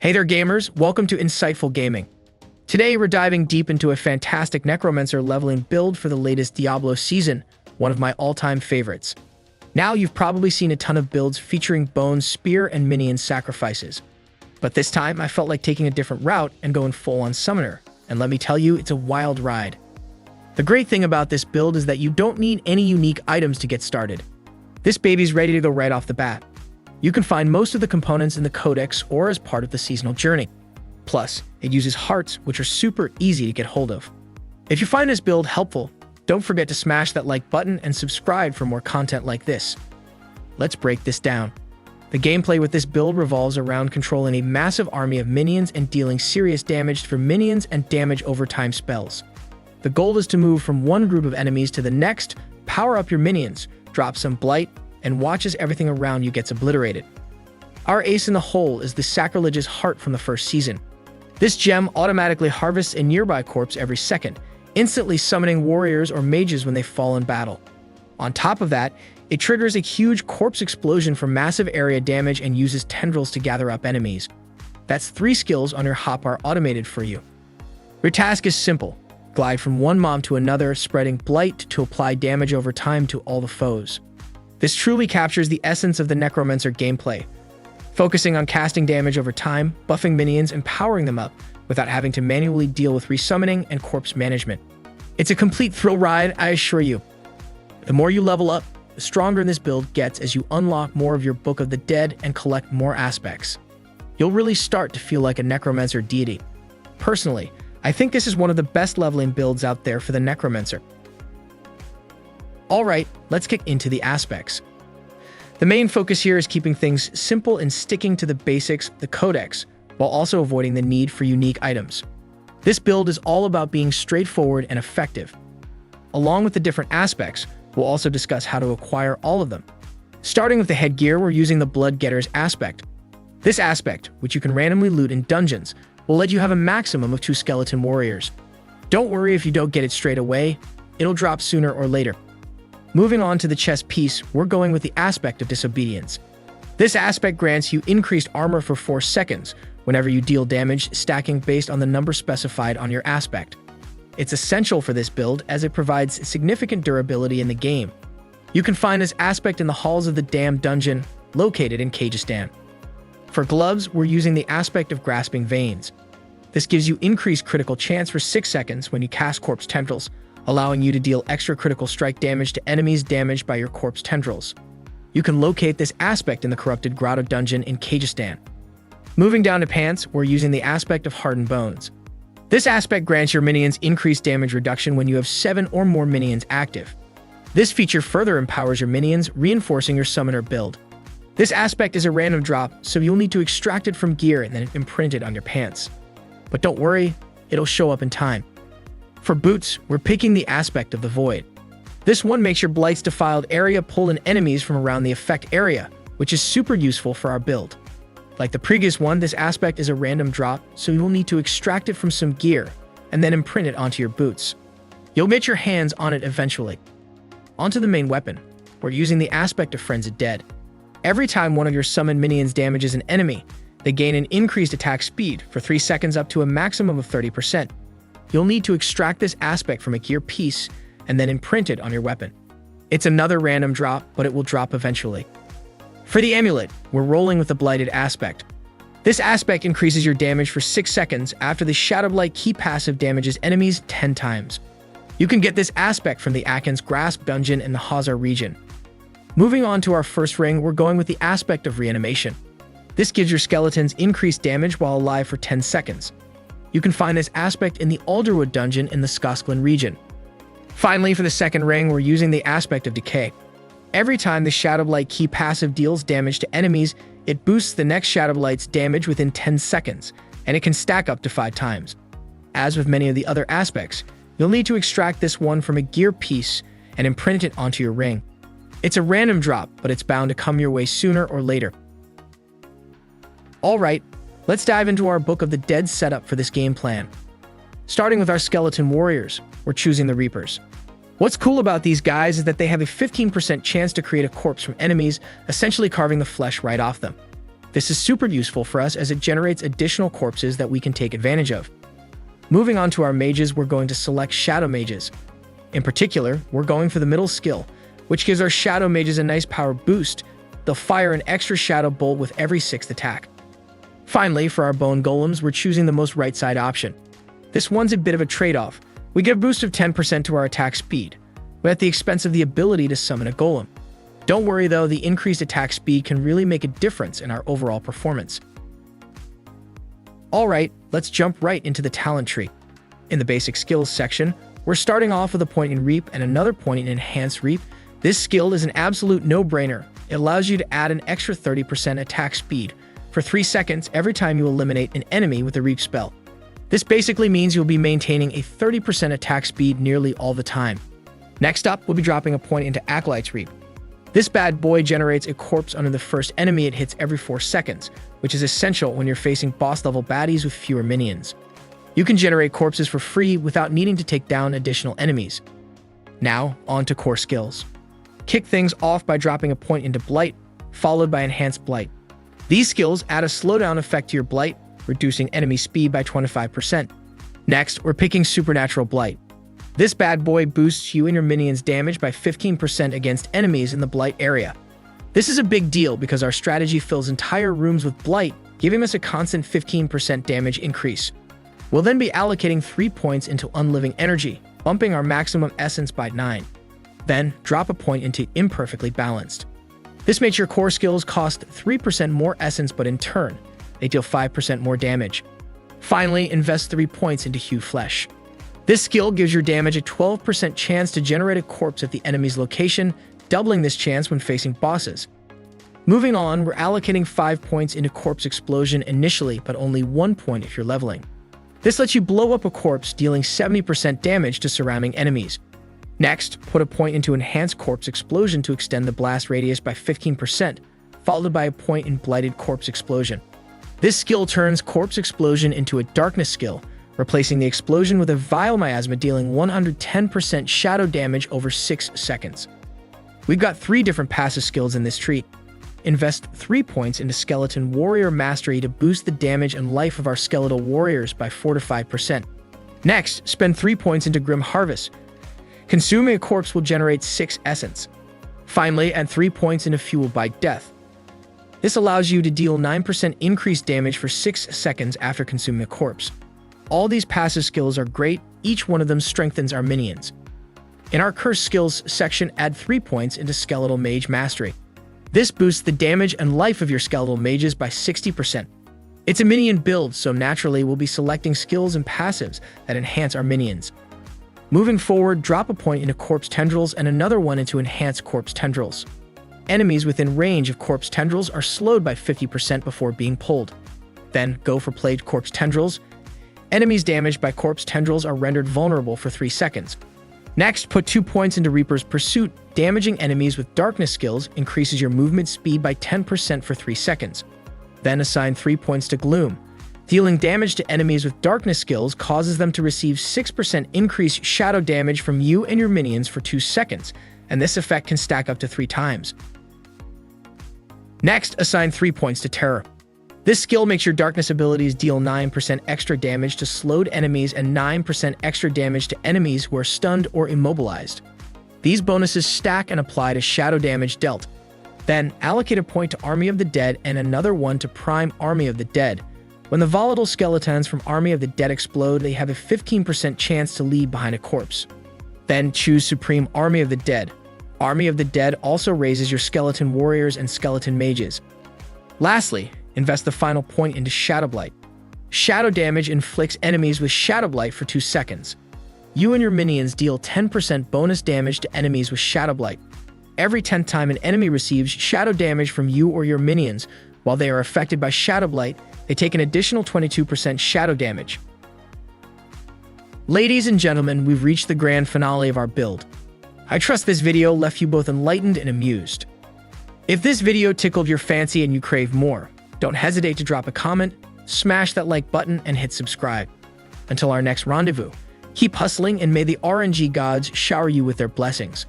Hey there gamers, welcome to Insightful Gaming. Today we're diving deep into a fantastic Necromancer leveling build for the latest Diablo season, one of my all-time favorites. Now you've probably seen a ton of builds featuring bones, spear, and minion sacrifices. But this time I felt like taking a different route and going full-on summoner, and let me tell you, it's a wild ride. The great thing about this build is that you don't need any unique items to get started. This baby's ready to go right off the bat. You can find most of the components in the Codex or as part of the seasonal journey. Plus, it uses hearts, which are super easy to get hold of. If you find this build helpful, don't forget to smash that like button and subscribe for more content like this. Let's break this down. The gameplay with this build revolves around controlling a massive army of minions and dealing serious damage for minions and damage over time spells. The goal is to move from one group of enemies to the next, power up your minions, drop some blight, and watch as everything around you gets obliterated. Our ace in the hole is the Sacrilegious Heart from the first season. This gem automatically harvests a nearby corpse every second, instantly summoning warriors or mages when they fall in battle. On top of that, it triggers a huge corpse explosion for massive area damage and uses tendrils to gather up enemies. That's 3 skills on your hotbar automated for you. Your task is simple. Glide from one mob to another, spreading blight to apply damage over time to all the foes. This truly captures the essence of the Necromancer gameplay, focusing on casting damage over time, buffing minions, and powering them up without having to manually deal with resummoning and corpse management. It's a complete thrill ride, I assure you. The more you level up, the stronger this build gets as you unlock more of your Book of the Dead and collect more aspects. You'll really start to feel like a Necromancer deity. Personally, I think this is one of the best leveling builds out there for the Necromancer. Alright, let's kick into the aspects. The main focus here is keeping things simple and sticking to the basics, the Codex, while also avoiding the need for unique items. This build is all about being straightforward and effective. Along with the different aspects, we'll also discuss how to acquire all of them. Starting with the headgear, we're using the Bloodgetters aspect. This aspect, which you can randomly loot in dungeons, will let you have a maximum of 2 skeleton warriors. Don't worry if you don't get it straight away, it'll drop sooner or later. Moving on to the chest piece, we're going with the aspect of Disobedience. This aspect grants you increased armor for 4 seconds whenever you deal damage, stacking based on the number specified on your aspect. It's essential for this build as it provides significant durability in the game. You can find this aspect in the halls of the Damned dungeon, located in 𝗕𝗘𝗖𝗢𝗠𝗘. For gloves, we're using the aspect of Grasping Veins. This gives you increased critical chance for 6 seconds when you cast corpse tendrils, allowing you to deal extra critical strike damage to enemies damaged by your corpse tendrils. You can locate this aspect in the Corrupted Grotto dungeon in 𝗕𝗘𝗖𝗢𝗠𝗕. Moving down to pants, we're using the aspect of Hardened Bones. This aspect grants your minions increased damage reduction when you have 7 or more minions active. This feature further empowers your minions, reinforcing your summoner build. This aspect is a random drop, so you'll need to extract it from gear and then imprint it on your pants. But don't worry, it'll show up in time. For boots, we're picking the aspect of the Void. This one makes your Blight's defiled area pull in enemies from around the effect area, which is super useful for our build. Like the previous one, this aspect is a random drop, so you'll need to extract it from some gear and then imprint it onto your boots. You'll get your hands on it eventually. Onto the main weapon, we're using the aspect of Frenzied Dead. Every time one of your summoned minions damages an enemy, they gain an increased attack speed for 3 seconds up to a maximum of 30%. You'll need to extract this aspect from a gear piece and then imprint it on your weapon. It's another random drop, but it will drop eventually. For the amulet, we're rolling with the Blighted aspect. This aspect increases your damage for 6 seconds after the Shadowblight key passive damages enemies 10 times. You can get this aspect from the Aken's Grasp dungeon in the Hazar region. Moving on to our first ring, we're going with the aspect of Reanimation. This gives your skeletons increased damage while alive for 10 seconds. You can find this aspect in the Alderwood dungeon in the Skoskland region. Finally, for the second ring, we're using the aspect of Decay. Every time the Shadowblight key passive deals damage to enemies, it boosts the next Shadowblight's damage within 10 seconds, and it can stack up to 5 times. As with many of the other aspects, you'll need to extract this one from a gear piece and imprint it onto your ring. It's a random drop, but it's bound to come your way sooner or later. Alright, let's dive into our Book of the Dead setup for this game plan. Starting with our skeleton warriors, we're choosing the Reapers. What's cool about these guys is that they have a 15% chance to create a corpse from enemies, essentially carving the flesh right off them. This is super useful for us as it generates additional corpses that we can take advantage of. Moving on to our mages, we're going to select Shadow Mages. In particular, we're going for the middle skill, which gives our Shadow Mages a nice power boost. They'll fire an extra Shadow Bolt with every 6th attack. Finally, for our Bone Golems, we're choosing the most right side option. This one's a bit of a trade-off. We get a boost of 10% to our attack speed, but at the expense of the ability to summon a Golem. Don't worry though, the increased attack speed can really make a difference in our overall performance. Alright, let's jump right into the talent tree. In the basic skills section, we're starting off with a point in Reap and another point in Enhanced Reap. This skill is an absolute no-brainer. It allows you to add an extra 30% attack speed for 3 seconds every time you eliminate an enemy with a Reap spell. This basically means you'll be maintaining a 30% attack speed nearly all the time. Next up, we'll be dropping a point into Acolyte's Reap. This bad boy generates a corpse under the first enemy it hits every 4 seconds, which is essential when you're facing boss-level baddies with fewer minions. You can generate corpses for free without needing to take down additional enemies. Now, on to core skills. Kick things off by dropping a point into Blight, followed by Enhanced Blight. These skills add a slowdown effect to your Blight, reducing enemy speed by 25%. Next, we're picking Supernatural Blight. This bad boy boosts you and your minions' damage by 15% against enemies in the Blight area. This is a big deal because our strategy fills entire rooms with Blight, giving us a constant 15% damage increase. We'll then be allocating 3 points into Unliving Energy, bumping our maximum essence by 9. Then, drop a point into Imperfectly Balanced. This makes your core skills cost 3% more essence, but in turn, they deal 5% more damage. Finally, invest 3 points into Hew Flesh. This skill gives your damage a 12% chance to generate a corpse at the enemy's location, doubling this chance when facing bosses. Moving on, we're allocating 5 points into Corpse Explosion initially, but only 1 point if you're leveling. This lets you blow up a corpse, dealing 70% damage to surrounding enemies. Next, put a point into Enhanced Corpse Explosion to extend the blast radius by 15%, followed by a point in Blighted Corpse Explosion. This skill turns Corpse Explosion into a Darkness skill, replacing the explosion with a Vile Miasma, dealing 110% shadow damage over 6 seconds. We've got 3 different passive skills in this tree. Invest 3 points into Skeleton Warrior Mastery to boost the damage and life of our skeletal warriors by 4 to 5%. Next, spend 3 points into Grim Harvest. Consuming a corpse will generate 6 essence. Finally, add 3 points into Fueled by Death. This allows you to deal 9% increased damage for 6 seconds after consuming a corpse. All these passive skills are great, each one of them strengthens our minions. In our Curse Skills section, add 3 points into Skeletal Mage Mastery. This boosts the damage and life of your skeletal mages by 60%. It's a minion build, so naturally we'll be selecting skills and passives that enhance our minions. Moving forward, drop a point into Corpse Tendrils and another one into Enhanced Corpse Tendrils. Enemies within range of Corpse Tendrils are slowed by 50% before being pulled. Then go for Plagued Corpse Tendrils. Enemies damaged by Corpse Tendrils are rendered vulnerable for 3 seconds. Next, put 2 points into Reaper's Pursuit. Damaging enemies with Darkness skills increases your movement speed by 10% for 3 seconds. Then assign 3 points to Gloom. Dealing damage to enemies with Darkness skills causes them to receive 6% increased shadow damage from you and your minions for 2 seconds, and this effect can stack up to 3 times. Next, assign 3 points to Terror. This skill makes your Darkness abilities deal 9% extra damage to slowed enemies and 9% extra damage to enemies who are stunned or immobilized. These bonuses stack and apply to shadow damage dealt. Then, allocate a point to Army of the Dead and another one to Prime Army of the Dead. When the volatile skeletons from Army of the Dead explode, they have a 15% chance to leave behind a corpse. Then choose Supreme Army of the Dead. Army of the Dead also raises your skeleton warriors and skeleton mages. Lastly, invest the final point into Shadow Blight. Shadow damage inflicts enemies with Shadow Blight for 2 seconds. You and your minions deal 10% bonus damage to enemies with Shadow Blight. Every 10th time an enemy receives shadow damage from you or your minions, while they are affected by Shadow Blight, they take an additional 22% shadow damage. Ladies and gentlemen, we've reached the grand finale of our build. I trust this video left you both enlightened and amused. If this video tickled your fancy and you crave more, don't hesitate to drop a comment, smash that like button, and hit subscribe. Until our next rendezvous, keep hustling and may the RNG gods shower you with their blessings.